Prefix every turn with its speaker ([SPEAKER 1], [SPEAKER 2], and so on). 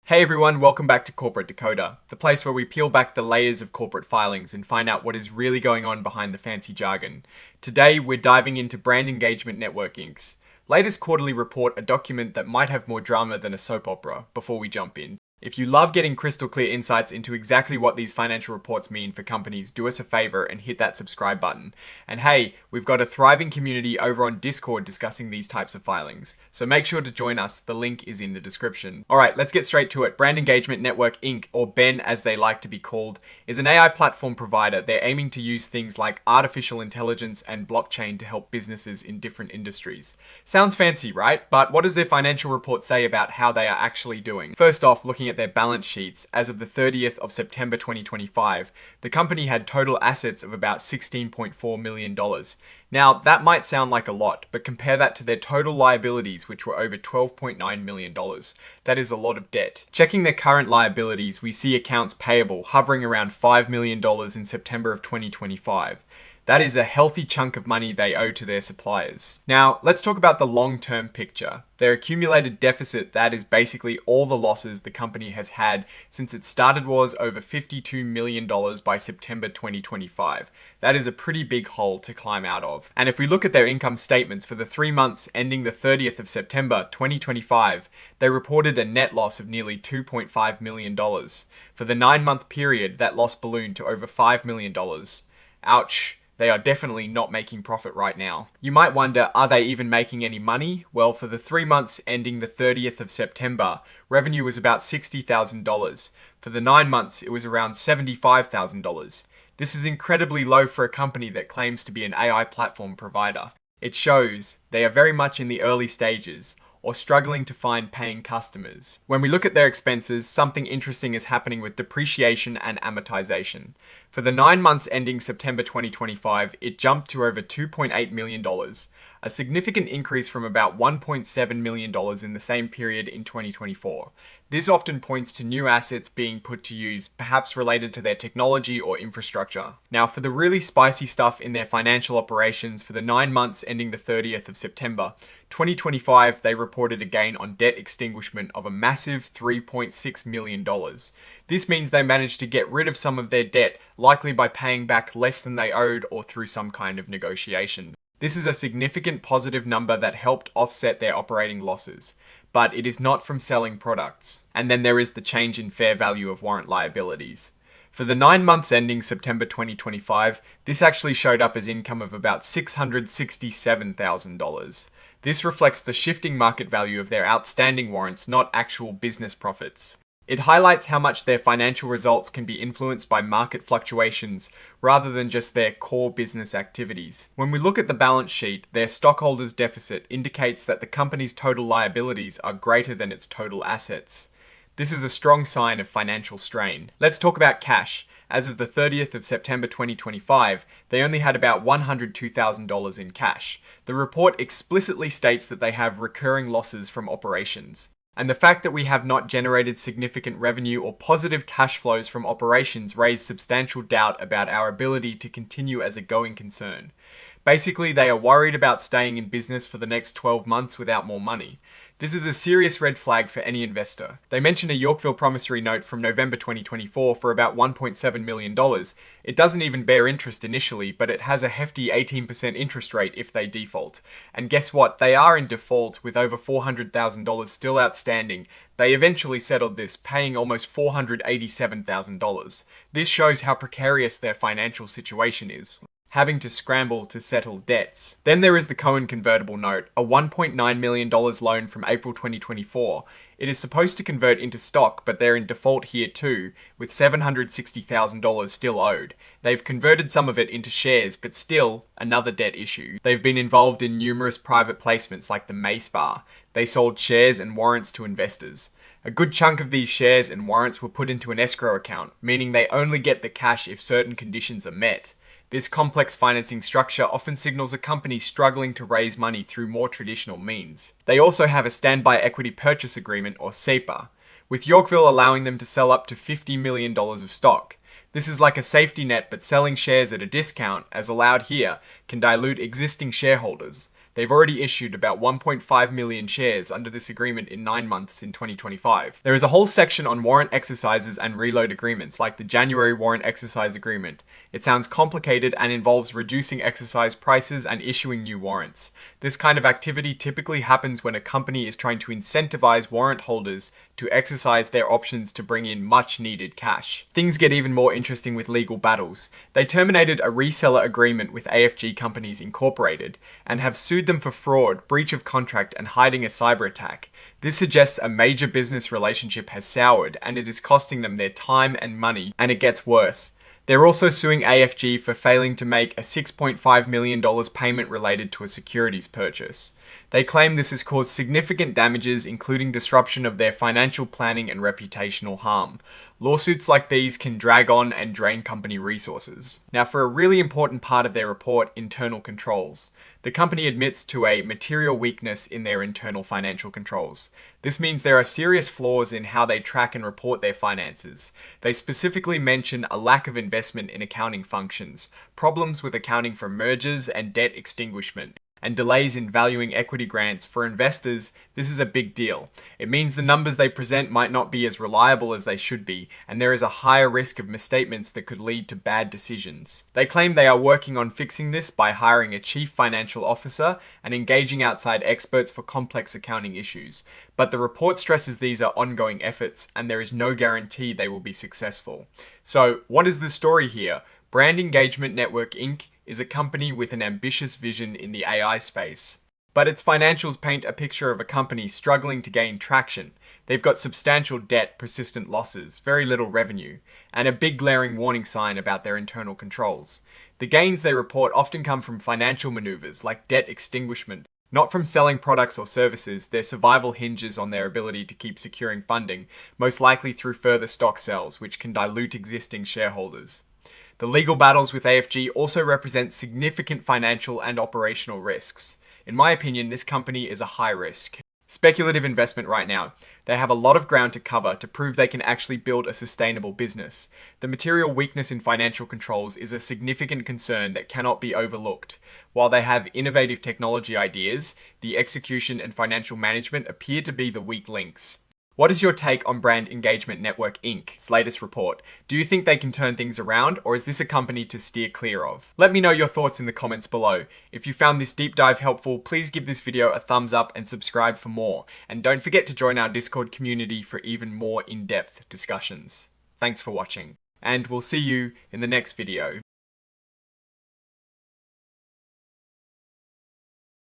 [SPEAKER 1] Hey everyone, welcome back to Corporate Decoder, the place where we peel back the layers of corporate filings and find out what is really going on behind the fancy jargon. Today, we're diving into Brand Engagement Network Inc.'s latest quarterly report, a document that might have more drama than a soap opera. Before we jump in, if you love getting crystal clear insights into exactly what these financial reports mean for companies, do us a favor and hit that subscribe button. And hey, we've got a thriving community over on Discord discussing these types of filings, so make sure to join us. The link is in the description. Alright, let's get straight to it. Brand Engagement Network Inc., or BEN as they like to be called, is an AI platform provider. They're aiming to use things like artificial intelligence and blockchain to help businesses in different industries. Sounds fancy, right? But what does their financial report say about how they are actually doing? First off, looking at their balance sheets, as of the 30th of September 2025, the company had total assets of about $16.4 million. Now, that might sound like a lot, but compare that to their total liabilities, which were over $12.9 million. That is a lot of debt. Checking their current liabilities, we see accounts payable hovering around $5 million in September of 2025. That is a healthy chunk of money they owe to their suppliers. Now, let's talk about the long-term picture. Their accumulated deficit, that is basically all the losses the company has had since it started, was over $52 million by September 2025. That is a pretty big hole to climb out of. And if we look at their income statements for the 3 months ending the 30th of September 2025, they reported a net loss of nearly $2.5 million. For the 9-month period, that loss ballooned to over $5 million. Ouch. They are definitely not making profit right now. You might wonder, are they even making any money? Well, for the 3 months ending the 30th of September, revenue was about $60,000. For the 9 months, it was around $75,000. This is incredibly low for a company that claims to be an AI platform provider. It shows they are very much in the early stages, or struggling to find paying customers. When we look at their expenses, something interesting is happening with depreciation and amortization. For the 9 months ending September 2025, it jumped to over $2.8 million, a significant increase from about $1.7 million in the same period in 2024. This often points to new assets being put to use, perhaps related to their technology or infrastructure. Now, for the really spicy stuff in their financial operations, for the 9 months ending the 30th of September 2025, they reported a gain on debt extinguishment of a massive $3.6 million. This means they managed to get rid of some of their debt, likely by paying back less than they owed or through some kind of negotiation. This is a significant positive number that helped offset their operating losses, but it is not from selling products. And then there is the change in fair value of warrant liabilities. For the 9 months ending September 2025, this actually showed up as income of about $667,000. This reflects the shifting market value of their outstanding warrants, not actual business profits. It highlights how much their financial results can be influenced by market fluctuations rather than just their core business activities. When we look at the balance sheet, their stockholders' deficit indicates that the company's total liabilities are greater than its total assets. This is a strong sign of financial strain. Let's talk about cash. As of the 30th of September 2025, they only had about $102,000 in cash. The report explicitly states that they have recurring losses from operations. And the fact that we have not generated significant revenue or positive cash flows from operations raise substantial doubt about our ability to continue as a going concern. Basically, they are worried about staying in business for the next 12 months without more money. This is a serious red flag for any investor. They mention a Yorkville promissory note from November 2024 for about $1.7 million. It doesn't even bear interest initially, but it has a hefty 18% interest rate if they default. And guess what? They are in default with over $400,000 still outstanding. They eventually settled this, paying almost $487,000. This shows how precarious their financial situation is, having to scramble to settle debts. Then there is the Cohen convertible note, a $1.9 million loan from April 2024. It is supposed to convert into stock, but they're in default here too, with $760,000 still owed. They've converted some of it into shares, but still, another debt issue. They've been involved in numerous private placements like the Mace Bar. They sold shares and warrants to investors. A good chunk of these shares and warrants were put into an escrow account, meaning they only get the cash if certain conditions are met. This complex financing structure often signals a company struggling to raise money through more traditional means. They also have a standby equity purchase agreement, or SEPA, with Yorkville allowing them to sell up to $50 million of stock. This is like a safety net, but selling shares at a discount, as allowed here, can dilute existing shareholders. They've already issued about 1.5 million shares under this agreement in 9 months in 2025. There is a whole section on warrant exercises and reload agreements, like the January warrant exercise agreement. It sounds complicated and involves reducing exercise prices and issuing new warrants. This kind of activity typically happens when a company is trying to incentivize warrant holders to exercise their options to bring in much needed cash. Things get even more interesting with legal battles. They terminated a reseller agreement with AFG Companies Incorporated and have sued them for fraud, breach of contract, and hiding a cyber attack. This suggests a major business relationship has soured and it is costing them their time and money, and it gets worse. They're also suing AFG for failing to make a $6.5 million payment related to a securities purchase. They claim this has caused significant damages, including disruption of their financial planning and reputational harm. Lawsuits like these can drag on and drain company resources. Now, for a really important part of their report, internal controls. The company admits to a material weakness in their internal financial controls. This means there are serious flaws in how they track and report their finances. They specifically mention a lack of investment in accounting functions, problems with accounting for mergers and debt extinguishment, and delays in valuing equity grants. For investors, this is a big deal. It means the numbers they present might not be as reliable as they should be, and there is a higher risk of misstatements that could lead to bad decisions. They claim they are working on fixing this by hiring a chief financial officer and engaging outside experts for complex accounting issues. But the report stresses these are ongoing efforts, and there is no guarantee they will be successful. So, what is the story here? Brand Engagement Network Inc. is a company with an ambitious vision in the AI space. But its financials paint a picture of a company struggling to gain traction. They've got substantial debt, persistent losses, very little revenue, and a big glaring warning sign about their internal controls. The gains they report often come from financial maneuvers like debt extinguishment, not from selling products or services. Their survival hinges on their ability to keep securing funding, most likely through further stock sales, which can dilute existing shareholders. The legal battles with AFG also represent significant financial and operational risks. In my opinion, this company is a high risk. Speculative investment right now. They have a lot of ground to cover to prove they can actually build a sustainable business. The material weakness in financial controls is a significant concern that cannot be overlooked. While they have innovative technology ideas, the execution and financial management appear to be the weak links. What is your take on Brand Engagement Network Inc.'s latest report? Do you think they can turn things around, or is this a company to steer clear of? Let me know your thoughts in the comments below. If you found this deep dive helpful, please give this video a thumbs up and subscribe for more. And don't forget to join our Discord community for even more in-depth discussions. Thanks for watching, and we'll see you in the next video.